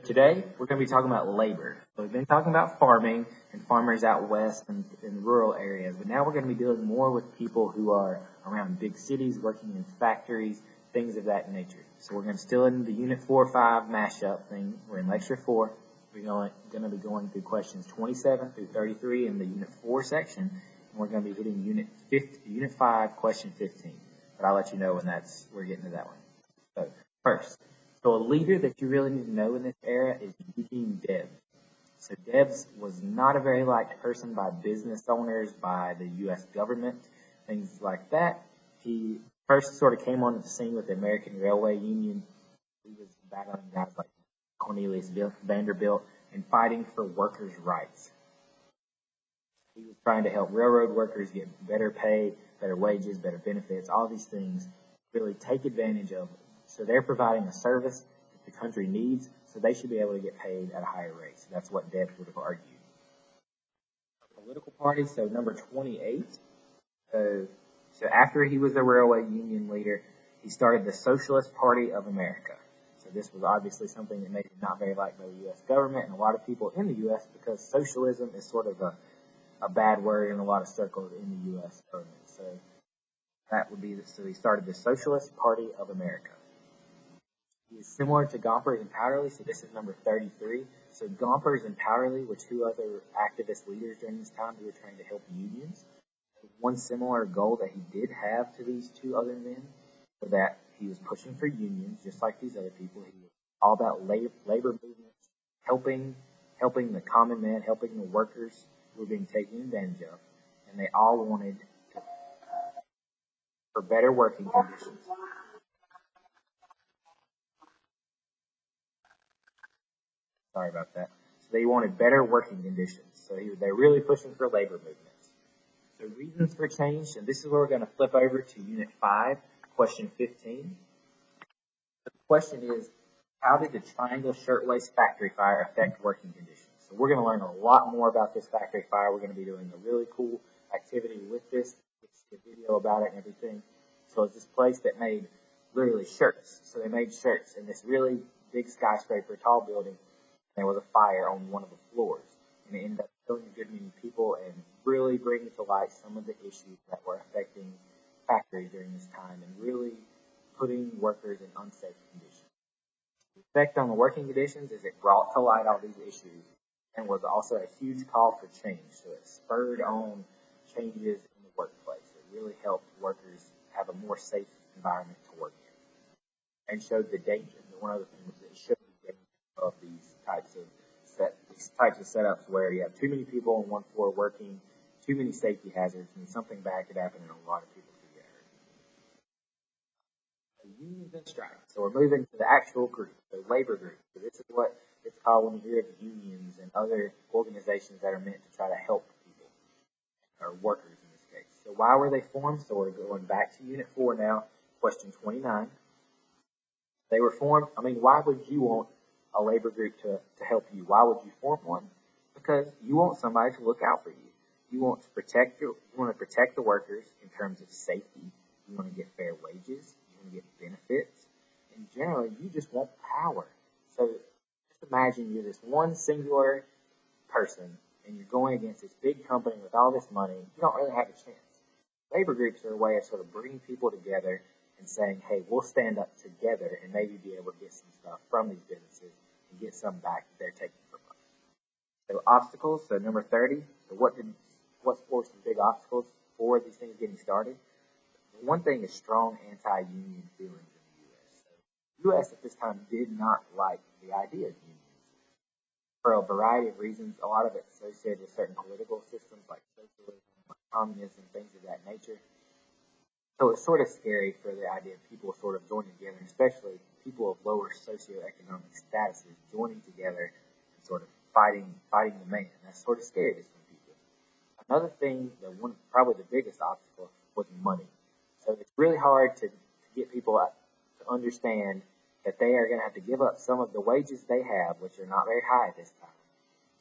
So today we're going to be talking about labor. So we've been talking about farming and farmers out west and in rural areas, but now we're going to be dealing more with people who are around big cities, working in factories, things of that nature. So we're going to still in the Unit 4 or 5 mashup thing. We're in Lecture 4. We're going to be going through questions 27 through 33 in the Unit 4 section, and we're going to be hitting Unit 5, question 15. But I'll let you know when we're getting to that one. So first. So a leader that you really need to know in this era is Eugene Debs. So Debs was not a very liked person by business owners, by the U.S. government, things like that. He first sort of came onto the scene with the American Railway Union. He was battling guys like Cornelius Vanderbilt and fighting for workers' rights. He was trying to help railroad workers get better pay, better wages, better benefits, all these things, really take advantage of. So they're providing a service that the country needs, so they should be able to get paid at a higher rate. So that's what Debs would have argued. Political party, so number 28. So after he was the railway union leader, he started the Socialist Party of America. So this was obviously something that made him not very liked by the U.S. government and a lot of people in the U.S. because socialism is sort of a bad word in a lot of circles in the U.S. government. So that would be, so he started the Socialist Party of America. He is similar to Gompers and Powderly, so this is number 33. So Gompers and Powderly were two other activist leaders during this time who were trying to help unions. One similar goal that he did have to these two other men was that he was pushing for unions, just like these other people. He was all about labor movements, helping the common man, helping the workers who were being taken advantage of, and they all wanted for better working conditions. Sorry about that. So they wanted better working conditions. So they're really pushing for labor movements. So reasons for change, and this is where we're going to flip over to Unit 5, question 15. The question is, how did the Triangle Shirtwaist Factory Fire affect working conditions? So we're going to learn a lot more about this factory fire. We're going to be doing a really cool activity with this. It's a video about it and everything. So it's this place that made literally shirts. So they made shirts in this really big skyscraper, tall building. There was a fire on one of the floors, and it ended up killing a good many people and really bringing to light some of the issues that were affecting factories during this time and really putting workers in unsafe conditions. The effect on the working conditions is it brought to light all these issues and was also a huge call for change. So it spurred on changes in the workplace. It really helped workers have a more safe environment to work in and showed the danger. One other thing was it showed the danger of these types of setups where you have too many people on one floor working, too many safety hazards, and something bad could happen and a lot of people could get hurt. So unions and strikes. So we're moving to the actual group, the labor group. So this is what it's called when you hear of unions and other organizations that are meant to try to help people, or workers in this case. So why were they formed? So we're going back to Unit 4 now, question 29. They were formed, why would you want a labor group to help you? Why would you form one? Because you want somebody to look out for you. You want to protect the workers in terms of safety. You want to get fair wages. You want to get benefits. And generally, you just want power. So just imagine you're this one singular person and you're going against this big company with all this money. You don't really have a chance. Labor groups are a way of sort of bringing people together and saying, hey, we'll stand up together and maybe be able to get some stuff from these businesses and get some back that they're taking from us. So obstacles, so number 30. So what's for some big obstacles for these things getting started? One thing is strong anti-union feelings in the U.S. So the U.S. at this time did not like the idea of unions. For a variety of reasons, a lot of it associated with certain political systems like socialism, like communism, things of that nature. So it's sort of scary for the idea of people sort of joining together, especially people of lower socioeconomic statuses joining together and sort of fighting the man. That's sort of scary to some people. Another thing, probably the biggest obstacle, was money. So it's really hard to get people to understand that they are going to have to give up some of the wages they have, which are not very high at this time,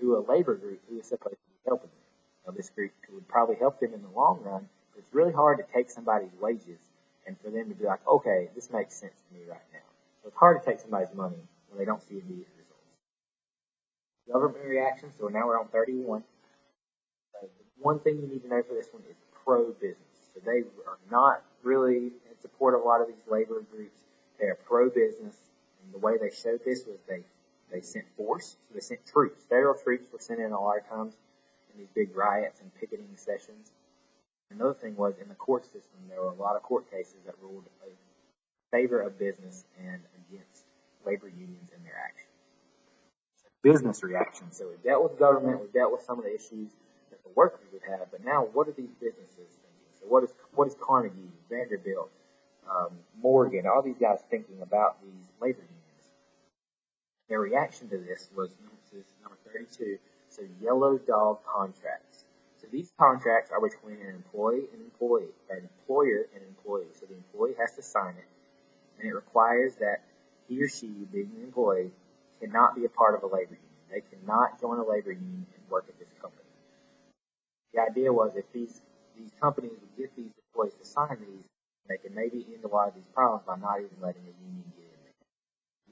to a labor group who is supposed to be helping them. Now, this group would probably help them in the long run. It's really hard to take somebody's wages and for them to be like, okay, this makes sense to me right now. So it's hard to take somebody's money when they don't see immediate results. Government reaction, so now we're on 31. The one thing you need to know for this one is pro-business. So they are not really in support of a lot of these labor groups. They are pro-business, and the way they showed this was they sent force, so they sent troops. Federal troops were sent in a lot of times in these big riots and picketing sessions. Another thing was in the court system, there were a lot of court cases that ruled in favor of business and against labor unions and their actions. Business reaction. So we dealt with government, we dealt with some of the issues that the workers would have, but now what are these businesses thinking? So what is Carnegie, Vanderbilt, Morgan, all these guys thinking about these labor unions? Their reaction to this was number 32. So yellow dog contracts. So these contracts are between an employee and employee, or an employer and employee. So the employee has to sign it, and it requires that he or she, being an employee, cannot be a part of a labor union. They cannot join a labor union and work at this company. The idea was if these companies would get these employees to sign these, they can maybe end a lot of these problems by not even letting a union get in there.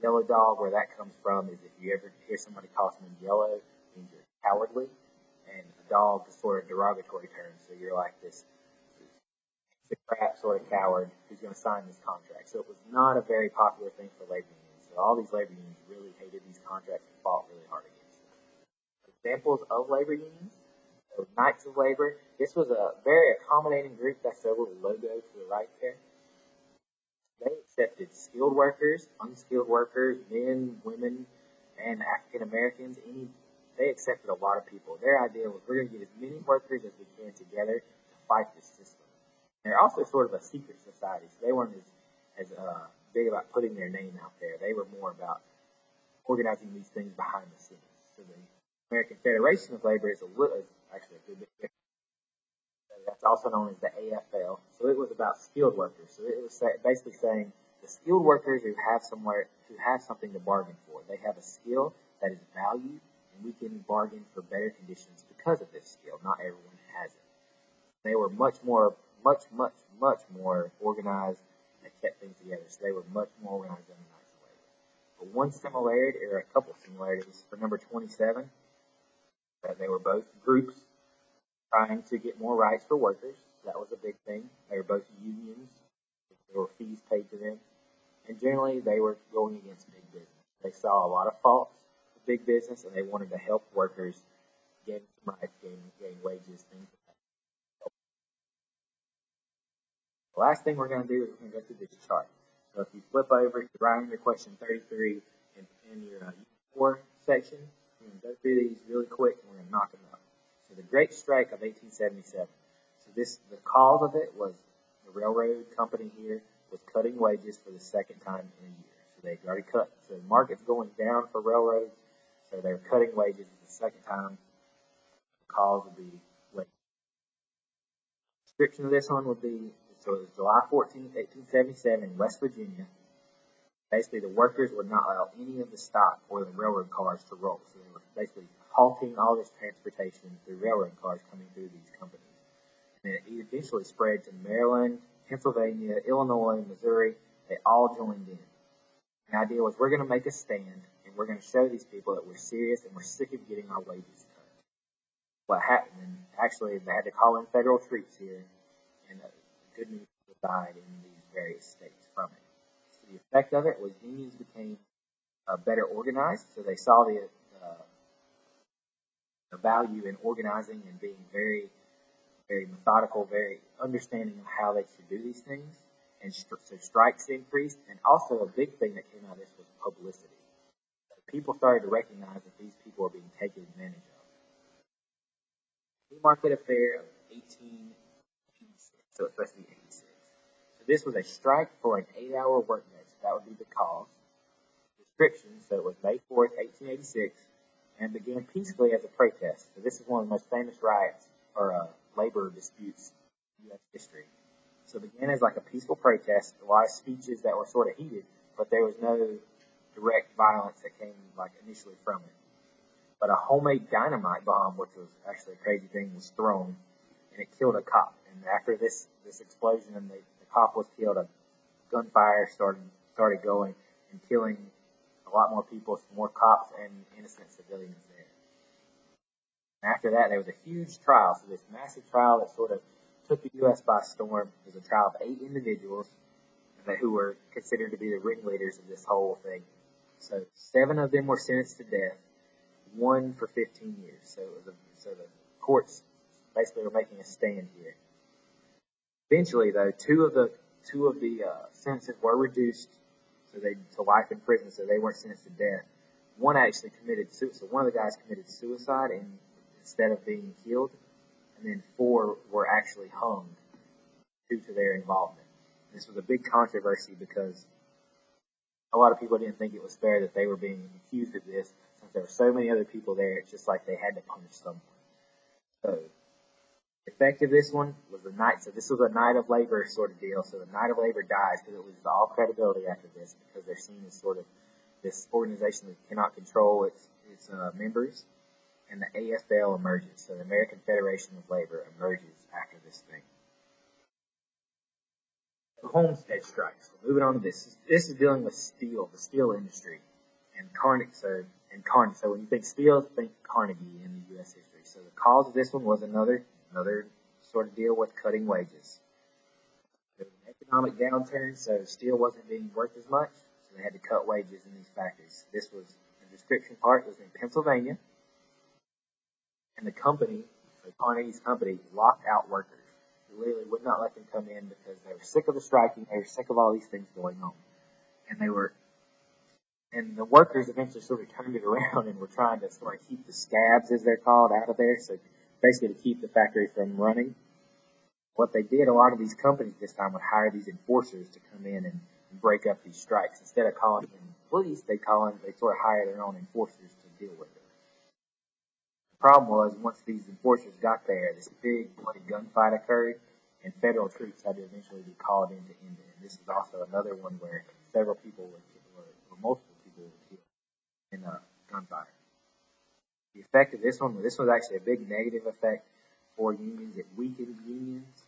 Yellow dog, where that comes from, is if you ever hear somebody call someone yellow, it means you're cowardly, and a dog is sort of derogatory term, so you're like this crap sort of coward who's going to sign this contract. So it was not a very popular thing for labor unions. So all these labor unions really hated these contracts and fought really hard against them. Examples of labor unions. So Knights of Labor. This was a very accommodating group. That's their little logo to the right there. They accepted skilled workers, unskilled workers, men, women, and African Americans. They accepted a lot of people. Their idea was we're going to get as many workers as we can together to fight this system. They're also sort of a secret society, so they weren't as big about putting their name out there. They were more about organizing these things behind the scenes. So the American Federation of Labor is actually a good bit different. So that's also known as the AFL. So it was about skilled workers. So it was basically saying the skilled workers who have something to bargain for. They have a skill that is valued, and we can bargain for better conditions because of this skill. Not everyone has it. They were much more organized and kept things together. So they were much more organized than the Knights of Labor. But one similarity, or a couple similarities, for number 27, that they were both groups trying to get more rights for workers. That was a big thing. They were both unions. There were fees paid to them. And generally, they were going against big business. They saw a lot of faults with big business, and they wanted to help workers gain some rights, gain wages, things like that. The last thing we're going to do is we're going to go through this chart. So if you flip over to right under question 33 in your Unit 4 section, we're going to go through these really quick and we're going to knock them out. So the Great Strike of 1877. So the cause of it was the railroad company here was cutting wages for the second time in a year. So they've already cut. So the market's going down for railroads. So they're cutting wages for the second time. The cause of the wage. Description of this one would be, so it was July 14th, 1877 in West Virginia. Basically, the workers would not allow any of the stock or the railroad cars to roll. So they were basically halting all this transportation through railroad cars coming through these companies. And it eventually spread to Maryland, Pennsylvania, Illinois, Missouri. They all joined in. The idea was we're going to make a stand, and we're going to show these people that we're serious and we're sick of getting our wages cut. What happened, and actually they had to call in federal troops here, and good news died in these various states from it. So the effect of it was unions became better organized, so they saw the value in organizing and being very, very methodical, very understanding of how they should do these things, and so strikes increased, and also a big thing that came out of this was publicity. People started to recognize that these people are being taken advantage of. Newmarket Affair of 1886, so it's supposed to be 86. So this was a strike for an 8-hour workday, so that would be the cause. Description, so it was May 4th, 1886, and began peacefully as a protest. So this is one of the most famous riots or labor disputes in U.S. history. So it began as like a peaceful protest, a lot of speeches that were sort of heated, but there was no direct violence that came like initially from it. But a homemade dynamite bomb, which was actually a crazy thing, was thrown, and it killed a cop. And after this explosion and the cop was killed, a gunfire started going and killing a a lot more people, more cops and innocent civilians there. And after that, there was a huge trial. So this massive trial that sort of took the U.S. by storm. It was a trial of 8 individuals who were considered to be the ringleaders of this whole thing. So 7 of them were sentenced to death, 1 for 15 years. So the courts basically were making a stand here. Eventually, though, two of the sentences were reduced to life in prison, so they weren't sentenced to death. One actually committed suicide. So one of the guys committed suicide instead of being killed, and then 4 were actually hung due to their involvement. This was a big controversy because a lot of people didn't think it was fair that they were being accused of this, since there were so many other people there. It's just like they had to punish someone. So the effect of this one was the night. So this was a night of labor sort of deal. So the night of labor dies because it loses all credibility after this, because they're seen as sort of this organization that cannot control its members, and the AFL emerges. So the American Federation of Labor emerges after this thing. The Homestead strikes. So moving on to this. This is dealing with steel, the steel industry, and Carnegie. So when you think steel, think Carnegie in the U.S. history. So the cause of this one was another sort of deal with cutting wages. There was an economic downturn, so steel wasn't being worth as much, so they had to cut wages in these factories. This was the description part was in Pennsylvania, and the company, so Carnegie's company, locked out workers. They literally would not let them come in because they were sick of the striking, they were sick of all these things going on. And the workers eventually sort of turned it around and were trying to sort of keep the scabs, as they're called, out of there, so basically to keep the factory from running. What they did, a lot of these companies this time would hire these enforcers to come in and break up these strikes. Instead of calling in police, they sort of hire their own enforcers to deal with it. The problem was, once these enforcers got there, this big bloody gunfight occurred, and federal troops had to eventually be called in to end it. And this is also another one where several people were killed, or multiple people were killed in a gunfight. The effect of this was actually a big negative effect for unions. It weakened unions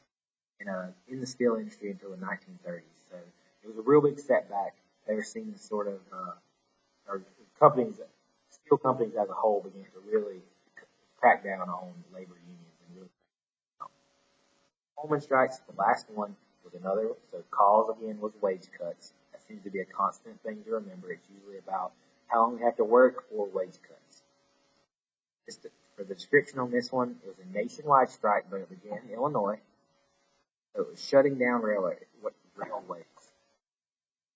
in the steel industry until the 1930s. So it was a real big setback. They were seen as sort of, steel companies as a whole began to really crack down on labor unions and really. Pullman strikes, the last one, was another. So cause again was wage cuts. That seems to be a constant thing to remember. It's usually about how long you have to work or wage cuts. For the description on this one, it was a nationwide strike, but it began in Illinois. So it was shutting down railways.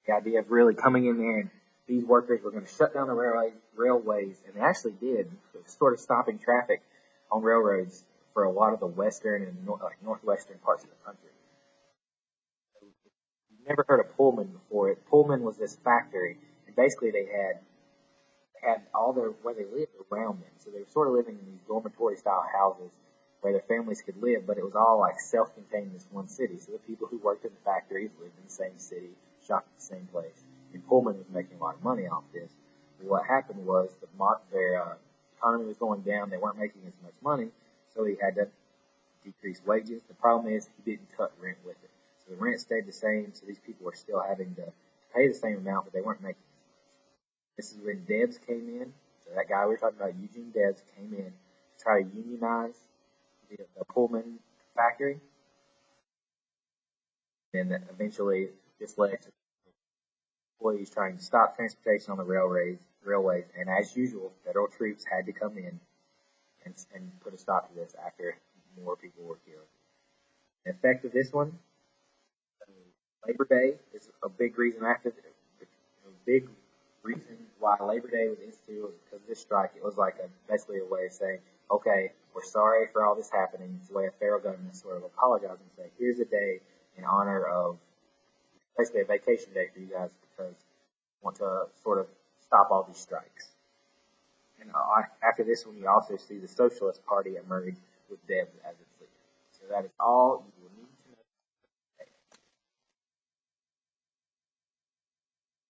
The idea of really coming in there, and these workers were going to shut down the railways, and they actually did, sort of stopping traffic on railroads for a lot of the western and northwestern parts of the country. So you've never heard of Pullman before. Pullman was this factory, and basically they had all where they lived around them. So they were sort of living in these dormitory-style houses where their families could live, but it was all like self-contained in this one city. So the people who worked in the factories lived in the same city, shopped at the same place. And Pullman was making a lot of money off this. But what happened was their economy was going down. They weren't making as much money, so he had to decrease wages. The problem is he didn't cut rent with it. So the rent stayed the same, so these people were still having to pay the same amount, but they weren't making as much. This is when Debs came in. So that guy we were talking about, Eugene Debs, came in to try to unionize the Pullman factory. And eventually this led to employees trying to stop transportation on the railways, and as usual, federal troops had to come in and put a stop to this after more people were killed. The effect of this one, Labor Day is a big reason why Labor Day was instituted was because of this strike. It was like basically a way of saying, okay, we're sorry for all this happening. It's a way of federal government sort of apologize and say, here's a day in honor of, basically a vacation day for you guys because we want to sort of stop all these strikes. And after this one, you also see the Socialist Party emerge with Debs as its leader. So that is all.